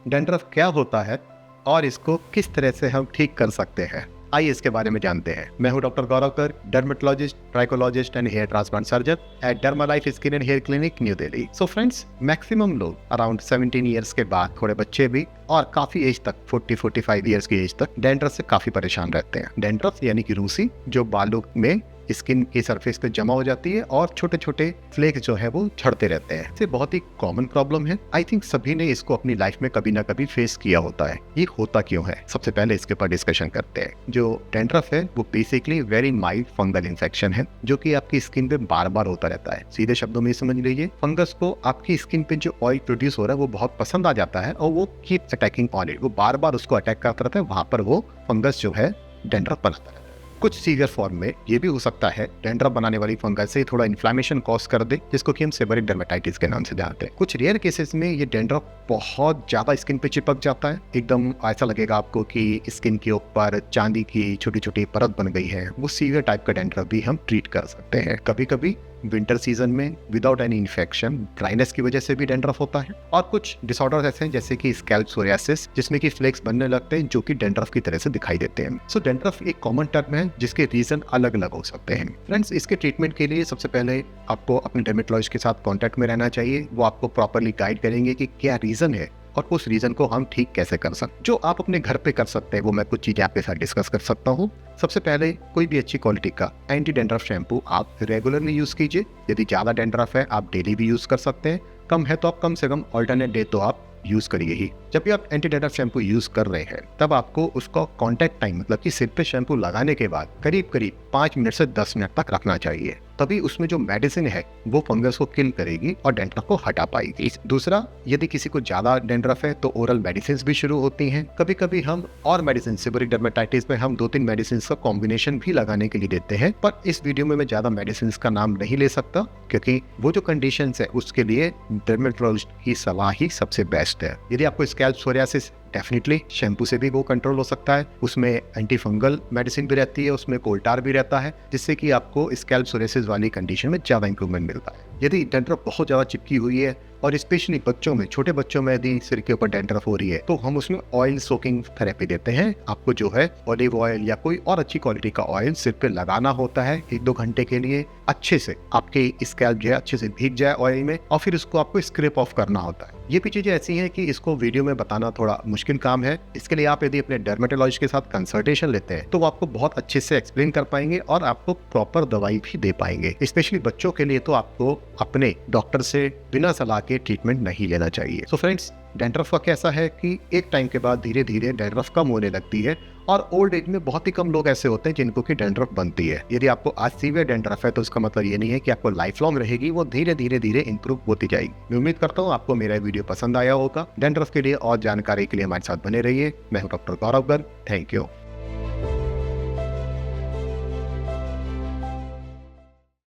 Dandruff क्या होता है और इसको किस तरह से हम ठीक कर सकते हैं, आइए इसके बारे में जानते हैं। मैं हूं doctor Gaurav Kar, dermatologist, trichologist and hair transplant surgeon at Dermalife skin and hair clinic, new Delhi. So friends, maximum लोग अराउंड 17 ईयर्स के बाद, थोड़े बच्चे भी और काफी एज तक 40-45 ईयर्स की एज तक डैंड्रफ से काफी परेशान रहते हैं। डैंड्रफ यानी कि रूसी, जो बालों में स्किन की सरफेस पे जमा हो जाती है और छोटे छोटे फ्लेक्स जो है वो झड़ते रहते हैं। ये बहुत ही कॉमन प्रॉब्लम है। आई थिंक सभी ने इसको अपनी लाइफ में कभी ना कभी फेस किया होता है। ये होता क्यों है, सबसे पहले इसके ऊपर डिस्कशन करते हैं। जो डैंड्रफ है वो basically very mild fungal infection है, जो कि आपकी स्किन पे बार बार होता रहता है। सीधे शब्दों में समझ लीजिए, फंगस को आपकी स्किन पे जो ऑयल प्रोड्यूस हो रहा है वो बहुत पसंद आ जाता है और वो कीप अटैकिंग ऑन इट, वो बार बार उसको अटैक करता रहता है। वहां पर वो फंगस जो है डैंड्रफ बनाता है। कुछ सीवियर फॉर्म में ये भी हो सकता है डैंड्रफ बनाने वाली फंगस से थोड़ा इन्फ्लेमेशन कॉज कर दे, जिसको कि हम सेबरिक डर्मेटाइटिस के नाम से जानते हैं। कुछ रेयर केसेस में ये डैंड्रफ बहुत ज्यादा स्किन पे चिपक जाता है, एकदम ऐसा लगेगा आपको कि स्किन के ऊपर चांदी की छोटी छोटी परत बन गई है। वो सीवियर टाइप का डैंड्रफ भी हम ट्रीट कर सकते हैं। कभी कभी विंटर सीजन में विदाउट एनी इन्फेक्शन ड्राइनेस की वजह से भी डैंड्रफ होता है। और कुछ डिसऑर्डर्स ऐसे हैं जैसे कि स्कैल्प सोरियासिस, जिसमें कि फ्लेक्स बनने लगते हैं जो कि डैंड्रफ की तरह से दिखाई देते हैं। सो डैंड्रफ एक कॉमन टर्म है जिसके रीजन अलग अलग हो सकते हैं। फ्रेंड्स, इसके ट्रीटमेंट के लिए सबसे पहले आपको अपने डर्मेटोलॉजिस्ट के साथ कॉन्टेक्ट में रहना चाहिए। वो आपको प्रॉपरली गाइड करेंगे कि क्या रीजन है और उस रीजन को हम ठीक कैसे कर सकते हैं। जो आप अपने घर पे कर सकते हैं वो मैं कुछ चीजें आपके साथ डिस्कस कर सकता हूँ। सबसे पहले, कोई भी अच्छी क्वालिटी का एंटी डैंड्रफ शैम्पू आप रेगुलरली यूज कीजिए। यदि ज्यादा डैंड्रफ है आप डेली भी यूज कर सकते हैं, कम है तो आप कम से कम ऑल्टरनेट डे तो आप यूज करिए ही। जब भी आप एंटी डैंड्रफ शैम्पू यूज कर रहे हैं तब आपको उसका कॉन्टैक्ट टाइम, मतलब कि सिर पे शैम्पू लगाने के बाद करीब करीब 5 मिनट से 10 मिनट तक रखना चाहिए। तभी उसमें जो मेडिसिन है वो फंगस को किल करेगी और डैंड्रफ को हटा पाएगी। दूसरा, यदि किसी को ज्यादा डैंड्रफ है तो ओरल मेडिसिन भी शुरू होती हैं। कभी कभी हम और मेडिसिन, सेबरिक डर्मेटाइटिस में हम 2-3 मेडिसिन का कॉम्बिनेशन भी लगाने के लिए देते हैं। पर इस वीडियो में मैं ज्यादा मेडिसिन का नाम नहीं ले सकता, क्योंकि वो जो कंडीशन है उसके लिए डर्मेटोलॉजिस्ट की सलाह ही सबसे बेस्ट है। यदि आपको स्कैल्प सोरियासिस, डेफिनेटली शैम्पू से भी वो कंट्रोल हो सकता है। उसमें एंटी फंगल मेडिसिन भी रहती है, उसमें कोल्टार भी रहता है, जिससे कि आपको स्कैल्प सोरियासिस वाली कंडीशन में ज्यादा इंप्रूवमेंट मिलता है। यदि डैंड्रफ बहुत ज्यादा चिपकी हुई है और स्पेशली बच्चों में, छोटे बच्चों में यदि सिर के ऊपर डैंड्रफ हो रही है तो हम उसमें ऑयल सोकिंग थेरेपी देते हैं। आपको जो है ऑलिव ऑयल या कोई और अच्छी क्वालिटी का ऑयल सिर पे लगाना होता है 1-2 घंटे के लिए। अच्छे से आपके स्कैल्प जो है अच्छे से भीग जाए ऑयल में, और फिर उसको आपको स्क्रैप ऑफ करना होता है। ये भी चीजें ऐसी हैं कि इसको वीडियो में बताना थोड़ा मुश्किल काम है। इसके लिए आप यदि अपने डर्मेटोलॉजिस्ट के साथ कंसल्टेशन लेते हैं तो वो आपको बहुत अच्छे से एक्सप्लेन कर पाएंगे और आपको प्रॉपर दवाई भी दे पाएंगे। स्पेशली बच्चों के लिए तो आपको अपने डॉक्टर से बिना सलाह के ट्रीटमेंट नहीं लेना चाहिए। सो फ्रेंड्स, डैंड्रफ का कैसा है कि एक टाइम के बाद धीरे धीरे डैंड्रफ कम होने लगती है और ओल्ड एज में बहुत ही कम लोग ऐसे होते हैं जिनको कि डैंड्रफ बनती है। यदि आपको आज सीवियर डैंड्रफ है तो इसका मतलब ये नहीं है कि आपको लाइफ लॉन्ग रहेगी, वो धीरे धीरे इंप्रूव होती जाएगी। मैं उम्मीद करता हूँ आपको मेरा वीडियो पसंद आया होगा। डैंड्रफ के लिए और जानकारी के लिए हमारे साथ बने रहिए। मैं हूँ doctor Gaurav Garg. Thank you.